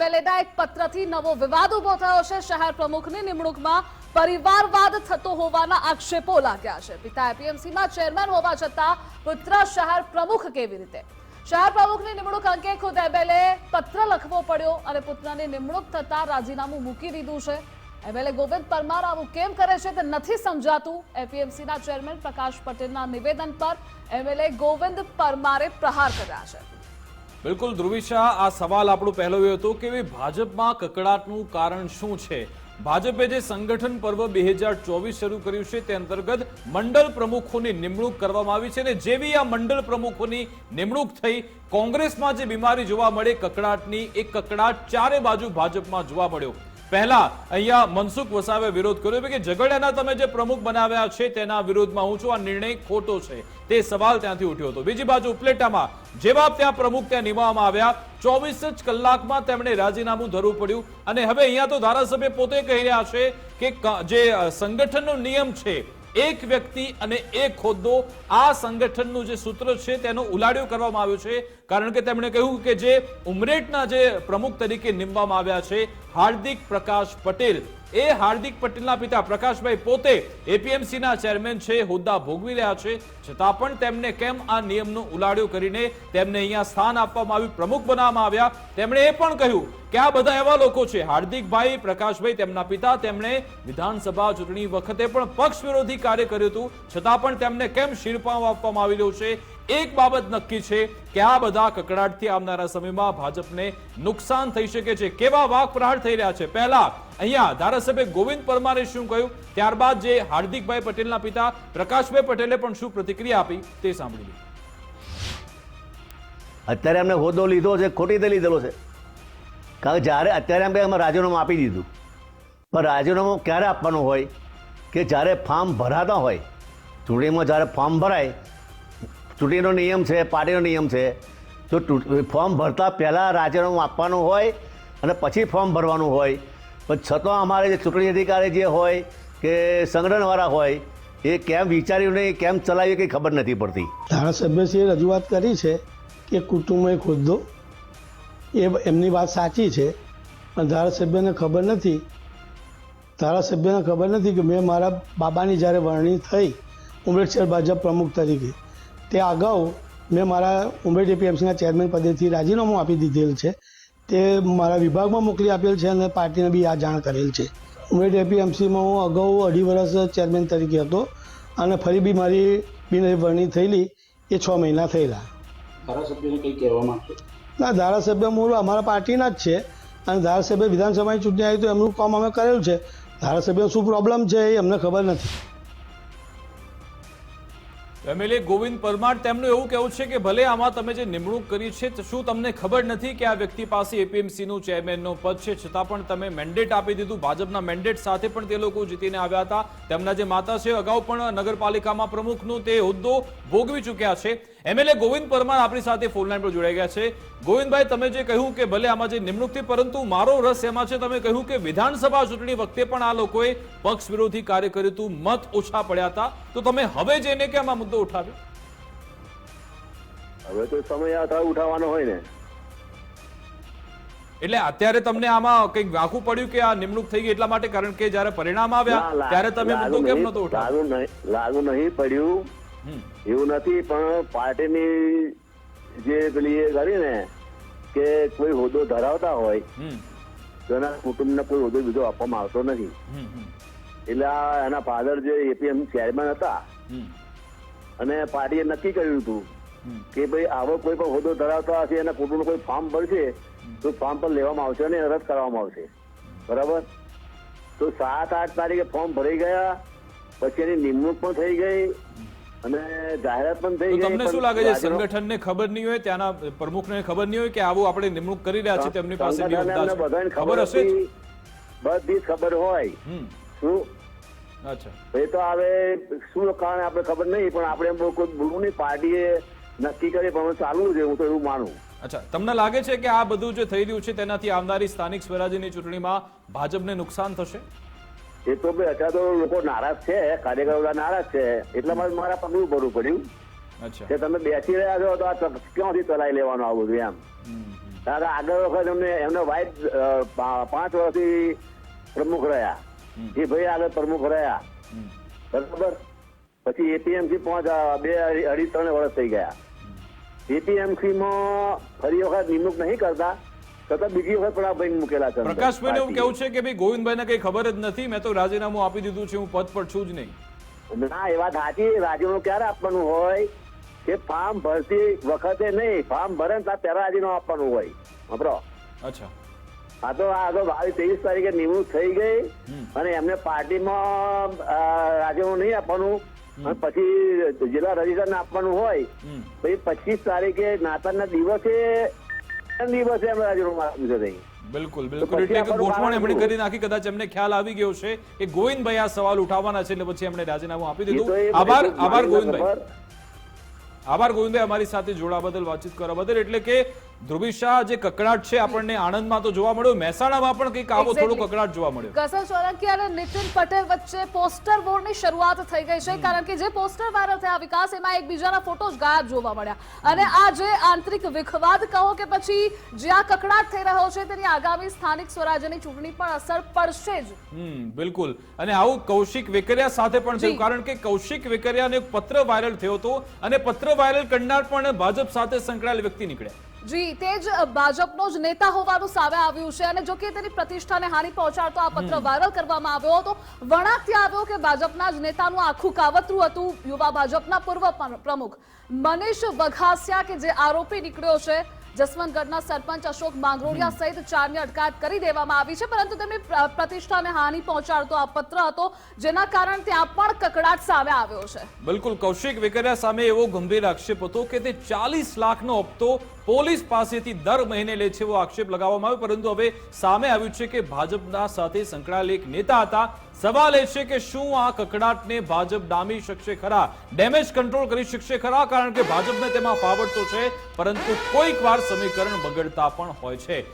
એમએલએના એક પત્રથી નવો વિવાદ ઉભો થયો છે। શહેર પ્રમુખની નિમણૂકમાં પરિવારવાદ થતો હોવાના આક્ષેપો લાગ્યા છે। પિતા એપીએમસીમાં ચેરમેન હોવા છતાં પુત્ર શહેર પ્રમુખ કેવી રીતે? શહેર પ્રમુખની નિમણૂક અંગે ખુદ એમએલએ પત્ર લખવો પડ્યો અને પુત્રની નિમણૂક થતા રાજીનામું મૂકી દીધું છે। એમએલએ ગોવિંદ પરમાર આવું કેમ કરે છે તે નથી સમજાતું। એપીએમસીના ચેરમેન પ્રકાશ પટેલના નિવેદન પર એમએલએ ગોવિંદ પરમારે પ્રહાર કર્યા છે। બિલકુલ ધ્રુવી શાહ, આ સવાલ આપણો પહેલો એ હતો કે ભાજપમાં કકડાટનું કારણ શું છે? ભાજપે જે સંગઠન પર્વ 2024 શરૂ કર્યું છે તે અંતર્ગત મંડળ પ્રમુખોની નિમણૂક કરવામાં આવી છે અને જેવી આ મંડળ પ્રમુખોની નિમણૂક થઈ, કોંગ્રેસમાં જે બીમારી જોવા મળે કકડાટની, એ કકડાટ ચારે બાજુ ભાજપમાં જોવા મળ્યો। પહેલા અહીંયા મનસુખ વસાવે વિરોધ કર્યો કે ઝઘડિયાના તમે જે પ્રમુખ બનાવ્યા છે તેના વિરોધમાં હું છું, આ નિર્ણય ખોટો છે, તે સવાલ ત્યાંથી ઉઠ્યો હતો। બીજી બાજુ ઉપલેટામાં જેવા ત્યાં પ્રમુખ ત્યાં નિમવામાં આવ્યા, 24 જ કલાકમાં તેમણે રાજીનામું ધરવું પડ્યું અને હવે અહીંયા તો ધારાસભ્ય પોતે કહી રહ્યા છે કે જે સંગઠનનો નિયમ છે, એક વ્યક્તિ અને એક હોદ્દો, આ સંગઠનનું જે સૂત્ર છે તેનો ઉલાડિયો કરવામાં આવ્યો છે। કારણ કે તેમણે કહ્યું કે જે ઉમરેઠના જે પ્રમુખ તરીકે નિમવામાં આવ્યા છે હાર્દિક પ્રકાશ પટેલ, એ હાર્દિક પટેલના પિતા પ્રકાશભાઈ પોતે એપીએમસીના ચેરમેન છે, હોદ્દા ભોગવી રહ્યા છે, છતાં પણ તેમને કેમ આ નિયમનો ઉલાડિયો કરીને તેમને અહીંયા સ્થાન આપવામાં આવ્યું, પ્રમુખ બનાવવામાં આવ્યા? તેમણે એ પણ કહ્યું કે આ બધા એવા લોકો છે, હાર્દિકભાઈ, પ્રકાશભાઈ તેમના પિતા, તેમણે વિધાનસભા ચૂંટણી વખતે પણ પક્ષ વિરોધી કાર્ય કર્યું હતું, છતાં પણ તેમને કેમ શિરપાવ આપવામાં આવી રહ્યો છે? એક બાબત નક્કી છે કે આ બધા કકડાટથી આવનારા સમયમાં ભાજપને નુકસાન થઈ શકે છે। કેવા વાક પ્રહાર થઈ રહ્યા છે? પહેલા અહીંયા ધારાસભ્ય ગોવિંદ પરમારે શું કહ્યું, ત્યારબાદ જે હાર્દિકભાઈ પટેલના પિતા પ્રકાશભાઈ પટેલે પણ શું પ્રતિક્રિયા આપી તે સાંભળી લો। અત્યારે અમને હોદ્દો લીધો છે, ખોટી રીતે લીધેલો છે। કારણ કે જ્યારે અત્યારે એમ કે અમે રાજીનામું આપી દીધું, પણ રાજીનામું ક્યારે આપવાનું હોય કે જ્યારે ફોર્મ ભરાતા હોય। ચૂંટણીમાં જ્યારે ફોર્મ ભરાય, ચૂંટણીનો નિયમ છે, પાર્ટીનો નિયમ છે, તો ફોર્મ ભરતા પહેલાં રાજીનામું આપવાનું હોય અને પછી ફોર્મ ભરવાનું હોય। પણ છતાં અમારે જે ચૂંટણી અધિકારી જે હોય કે સંગઠનવાળા હોય એ કેમ વિચાર્યું નહીં, કેમ ચલાવ્યું કંઈ ખબર નથી પડતી। ધારાસભ્યશ્રીએ રજૂઆત કરી છે કે કુટુંબ એક હોદ્દો, એ એમની વાત સાચી છે, પણ ધારાસભ્યને ખબર નથી કે મેં મારા બાબાની જ્યારે વરણી થઈ ઉમરેઠ શહેર ભાજપ પ્રમુખ તરીકે, તે અગાઉ મેં મારા ઉમરેઠ એપીએમસીના ચેરમેન પદેથી રાજીનામું આપી દીધેલ છે, તે મારા વિભાગમાં મોકલી આપેલ છે અને પાર્ટીને બી આ જાણ કરેલ છે। ઉમરેઠ એપીએમસીમાં હું અગાઉ 2.5 વર્ષ ચેરમેન તરીકે હતો અને ફરી બી મારી બિનવરણી થયેલી એ 6 મહિના થયેલા। ધારાસભ્યને કંઈ કહેવા માંગશો? ના, ધારાસભ્ય મૂળ અમારા પાર્ટીના જ છે અને ધારાસભ્ય વિધાનસભાની ચૂંટણી આવી તો એમનું કામ અમે કરેલું છે। ધારાસભ્ય શું પ્રોબ્લેમ છે એ અમને ખબર નથી। એમએલએ ગોવિંદ પરમાર, તેમનું એવું કહેવું છે કે ભલે આમાં તમે જે નિમણૂક કરી છે, શું તમને ખબર નથી કે આ વ્યક્તિ પાસે એપીએમસીનું ચેરમેનનું પદ છે, છતાં પણ તમે મેન્ડેટ આપી દીધું? ભાજપના મેન્ડેટ સાથે પણ તે લોકો જીતીને આવ્યા હતા। તેમના જે માતા છે અગાઉ પણ નગરપાલિકામાં પ્રમુખનું તે હોદ્દો ભોગવી ચૂક્યા છે। એમએલએ ગોવિંદ પરમાર આપણી સાથે ફોનલાઈન પર જોડાઈ ગયા છે। ગોવિંદભાઈ, તમે જે કહ્યું કે ભલે આમાં જે નિમણૂક થઈ, પરંતુ મારો રસ એમાં છે, તમે કહ્યું કે વિધાનસભા ચૂંટણી વખતે પણ આ લોકોએ પક્ષ વિરોધી કાર્ય કર્યું હતું, મત ઓછા પડ્યા હતા, તો તમે હવે જઈને કેમ આ મુદ્દો ઉઠાવ્યો? હવે તો સમય આ ઉઠાવવાનો હોય ને, એટલે અત્યારે તમને આમાં કંઈક વાંકું પડ્યું કે આ નિમણૂક થઈ ગઈ એટલા માટે? કારણ કે જયારે પરિણામ આવ્યા ત્યારે તમે મુદ્દો કેમ નતો ઉઠાવ્યો? લાગુ નહીં પડ્યું એવું નથી, પણ પાર્ટીની જે પેલી એ કરી ને કે કોઈ હોદ્દો ધરાવતા હોય તો એના કુટુંબને કોઈ હોદ્દો બીજો આપવામાં આવતો નથી। એટલે એના ફાધર જે એપીએમ ચેરમેન હતા અને પાર્ટીએ નક્કી કર્યું હતું કે ભાઈ આવો કોઈ પણ હોદ્દો ધરાવતા હશે, એના કુટુંબનું કોઈ ફોર્મ ભરશે તો ફોર્મ પર લેવામાં આવશે અને રદ કરવામાં આવશે, બરાબર? તો 7-8 તારીખે ફોર્મ ભરાઈ ગયા, પછી એની નિમણૂક પણ થઈ ગઈ અને જાહેરાત પણ થઈ ગઈ। તમને શું લાગે છે, સંગઠનને ખબર નહીં હોય, ત્યાંના પ્રમુખને ખબર નહીં હોય કે આવું આપણે નિમણૂક કરી રહ્યા છીએ, તેમની પાસે બધાને ખબર હશે, બધી ખબર હોય શું? અચ્છા, એ તો હવે શું કારણ આપણે ખબર નહીં, પણ આપણે એમ કોઈ બોલવું નહીં, પાર્ટીએ નક્કી કરી પણ ચાલુ છે, હું તો એવું માનું। અચ્છા, તમને લાગે છે કે આ બધું જે થઈ રહ્યું છે તેનાથી આવનારી સ્થાનિક સ્વરાજ્યની ચૂંટણીમાં ભાજપને નુકસાન થશે? એ તો ભાઈ અત્યારે તો લોકો નારાજ છે, કાર્યકરો નારાજ છે, એટલા માટે મારા પગલું ભરવું પડ્યું અચ્છા, કે તમે બેસી રહ્યા છો તો આ ક્યાંથી ચલાવી લેવાનું આવું બધું એમ। ત્યારે આગળ વખત એમના વાઇફ 5 વર્ષથી પ્રમુખ રહ્યા, એ ભાઈ આગળ પ્રમુખ રહ્યા, બરાબર. પછી એપીએમસી 2-3 વર્ષ થઈ ગયા. એપીએમસી માં ફરી વખત નિમણૂક નહીં કરતા છતાં બીજી વખત પણ આ ભાઈ મૂકેલા છે. પ્રકાશભાઈ એવું કેવું છે કે ભાઈ ગોવિંદભાઈને કઈ ખબર જ નથી, મેં તો રાજીનામું આપી દીધું છે, હું પદ પર છું જ નહીં. ના, એ વાત સાચી. રાજીનામું ક્યારે આપવાનું હોય કે ફાર્મ ભરતી વખતે નહીં, ફાર્મ ભરે ને ત્યારે રાજીનામું આપવાનું હોય. બરાબર. અચ્છા, આ તો 22-23 તારીખે નિમણૂક થઈ ગઈ અને એમને પાર્ટીમાં રાજીનામું નહીં આપવાનું અને પછી જિલ્લા રજિસ્ટર આપવાનું હોય, પછી 25 તારીખે નાતાલના દિવસે એમને રાજીનામું આપ્યું છે. બિલકુલ બિલકુલ. એટલે કે ગોઠવણ એમણે કરી નાખી, કદાચ એમને ખ્યાલ આવી ગયો છે કે ગોવિંદભાઈ આ સવાલ ઉઠાવવાના છે એટલે પછી એમણે રાજીનામું આપી દીધું. આભાર ગોવિંદભાઈ. આભાર ગોવિંદભાઈ અમારી સાથે જોડાવા બદલ, વાતચીત કરવા બદલ. એટલે કે ધ્રુવી શાહ, જે કકડાટ છે આપણને આણંદમાં તો જોવા મળ્યો, મહેસાણામાં પણ કંઈક આવો થોડો કકડાટ જોવા મળ્યો. ગઝલ સોલંકી અને નીતિન પટેલ વચ્ચે પોસ્ટર વોરની શરૂઆત થઈ ગઈ છે, કારણ કે જે પોસ્ટર વાયરલ થયા વિકાસ, એમાં એકબીજાના ફોટોસ ગાયબ જોવા મળ્યા. અને આ જે આંતરિક વિખવાદ કહો કે પછી જે આ કકડાટ થઈ રહ્યો છે તેની આગામી સ્થાનિક સ્વરાજ્યની ચૂંટણી પર અસર પડશે જ. બિલકુલ. અને આવું કૌશિક વેકરિયા સાથે પણ થયું, કારણ કે કૌશિક વેકરિયાને એક પત્ર વાયરલ થયો હતો અને પત્ર વાયરલ કરનાર પણ ભાજપ સાથે સંકળાયેલ વ્યક્તિ નીકળ્યા. જી, તે જ ભાજપનો જ નેતા હોવાનું સામે આવ્યું છે અને જો કે તેની પ્રતિષ્ઠાને હાનિ પહોંચાડતો આ પત્ર વાયરલ કરવામાં આવ્યો હતો. વળાંકથી આવ્યો કે ભાજપના જ નેતાનું આખું કાવતરું હતું. યુવા ભાજપના પૂર્વ પ્રમુખ મનીષ વઘાસિયા કે જે આરોપી નીકળ્યો છે, જસવંતગઢના સરપંચ અશોક માંગરોળિયા સહિત 4ની અટકાયત કરી દેવામાં આવી છે, પરંતુ તેમની પ્રતિષ્ઠાને હાનિ પહોંચાડતો આ પત્ર હતો, જેના કારણે ત્યાં પણ કકડાટ સામે આવ્યો છે. બિલકુલ. કૌશિક વેકરિયા સામે એવો ગંભીર આક્ષેપ હતો કે તે 40 લાખનો હપ્તો પોલીસ પાસેથી દર મહિને લે છે, એવો આક્ષેપ લગાવવામાં આવ્યો. પરંતુ હવે સામે આવ્યું છે કે ભાજપના સાથે સંકળાયેલ એક નેતા હતા. સવાલ એ છે કે શું આ કકડાટને ભાજપ ડામી શકશે ખરા, ડેમેજ કંટ્રોલ કરી શકશે ખરા? કારણ કે ભાજપને તેમાં ફાવટ તો છે, પરંતુ કોઈક વાર સમીકરણ બગડતા પણ હોય છે.